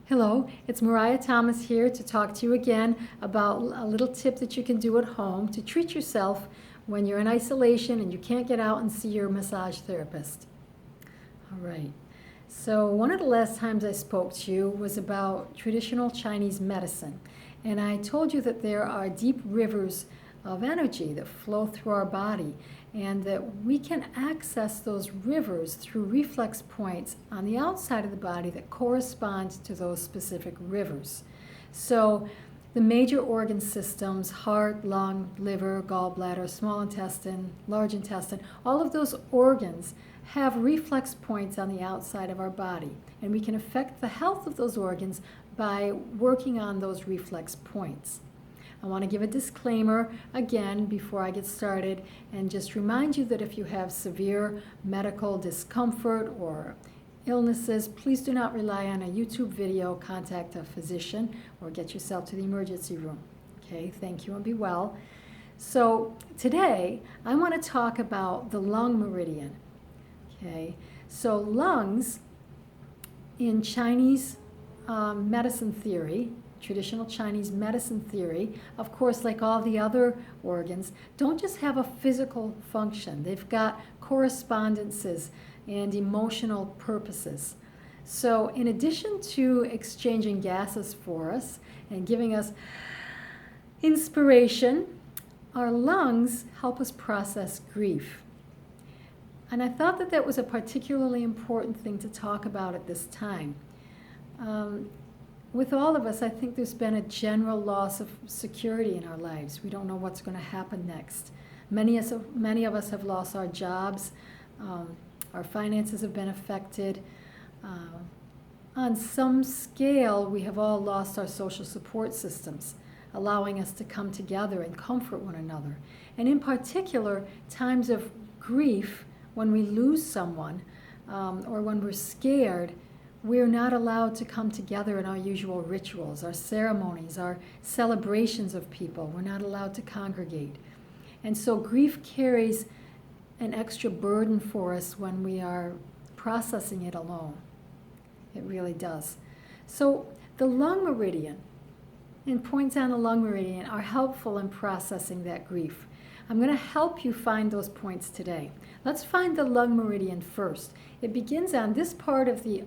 Hello, it's Mariah Thomas here to talk to you again about a little tip that you can do at home to treat yourself when you're in isolation and you can't get out and see your massage therapist. All right, so one of the last times I spoke to you was about traditional Chinese medicine, and I told you that there are deep rivers of energy that flow through our body, and that we can access those rivers through reflex points on the outside of the body that correspond to those specific rivers. So the major organ systems, heart, lung, liver, gallbladder, small intestine, large intestine, all of those organs have reflex points on the outside of our body, and we can affect the health of those organs by working on those reflex points. I want to give a disclaimer again before I get started and just remind you that if you have severe medical discomfort or illnesses, please do not rely on a YouTube video. Contact a physician or get yourself to the emergency room. Okay, thank you and be well. So today I want to talk about the lung meridian. Okay, so lungs in Chinese medicine theory, traditional Chinese medicine theory, of course, like all the other organs, don't just have a physical function. They've got correspondences and emotional purposes. So in addition to exchanging gases for us and giving us inspiration, our lungs help us process grief. And I thought that that was a particularly important thing to talk about at this time. With all of us, I think there's been a general loss of security in our lives. We don't know what's going to happen next. Many of us have lost our jobs. Our finances have been affected. On some scale, we have all lost our social support systems, allowing us to come together and comfort one another. And in particular, times of grief, when we lose someone or when we're scared, we're not allowed to come together in our usual rituals, our ceremonies, our celebrations of people. We're not allowed to congregate. And so grief carries an extra burden for us when we are processing it alone. It really does. So the lung meridian and points on the lung meridian are helpful in processing that grief. I'm going to help you find those points today. Let's find the lung meridian first. It begins on this part of the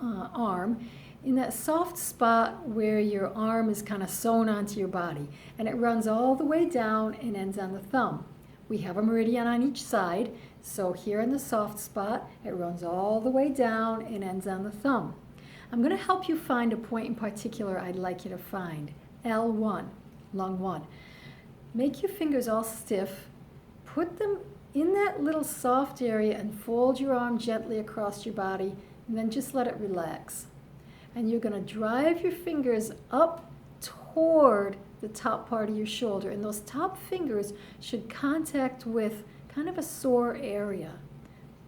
arm, in that soft spot where your arm is kind of sewn onto your body, and it runs all the way down and ends on the thumb. We have a meridian on each side, so here in the soft spot, it runs all the way down and ends on the thumb. I'm going to help you find a point in particular I'd like you to find, L1, lung 1. Make your fingers all stiff, put them in that little soft area and fold your arm gently across your body, and then just let it relax. And you're going to drive your fingers up toward the top part of your shoulder, and those top fingers should contact with kind of a sore area.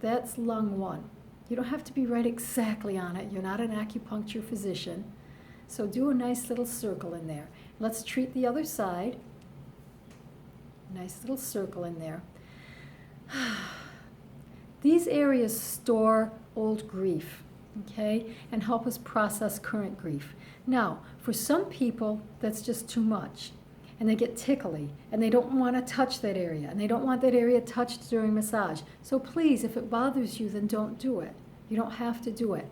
That's lung 1. You don't have to be right exactly on it. You're not an acupuncture physician. So do a nice little circle in there. Let's treat the other side. Nice little circle in there. These areas store old grief, okay, and help us process current grief. Now, for some people, that's just too much, and they get tickly, and they don't want to touch that area, and they don't want that area touched during massage. So please, if it bothers you, then don't do it. You don't have to do it.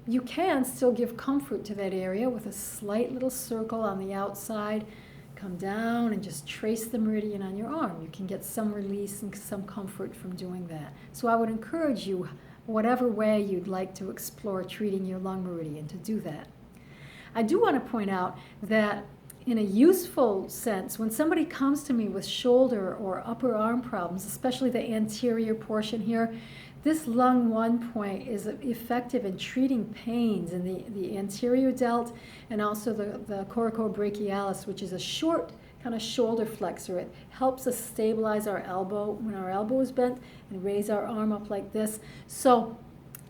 You can still give comfort to that area with a slight little circle on the outside. Come down and just trace the meridian on your arm. You can get some release and some comfort from doing that. So I would encourage you, whatever way you'd like to explore treating your lung meridian, to do that. I do want to point out that in a useful sense, when somebody comes to me with shoulder or upper arm problems, especially the anterior portion here, this lung 1 point is effective in treating pains in the anterior delt and also the coracobrachialis, which is a short kind of shoulder flexor. It helps us stabilize our elbow when our elbow is bent and raise our arm up like this. So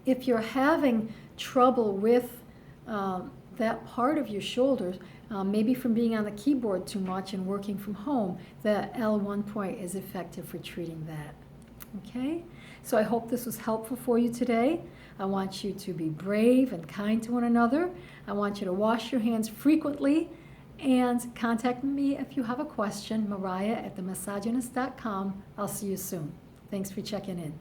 if you're having trouble with that part of your shoulders, maybe from being on the keyboard too much and working from home, the L1 point is effective for treating that. Okay? So I hope this was helpful for you today. I want you to be brave and kind to one another. I want you to wash your hands frequently, and contact me if you have a question, Maryah@themassagenist.com. I'll see you soon. Thanks for checking in.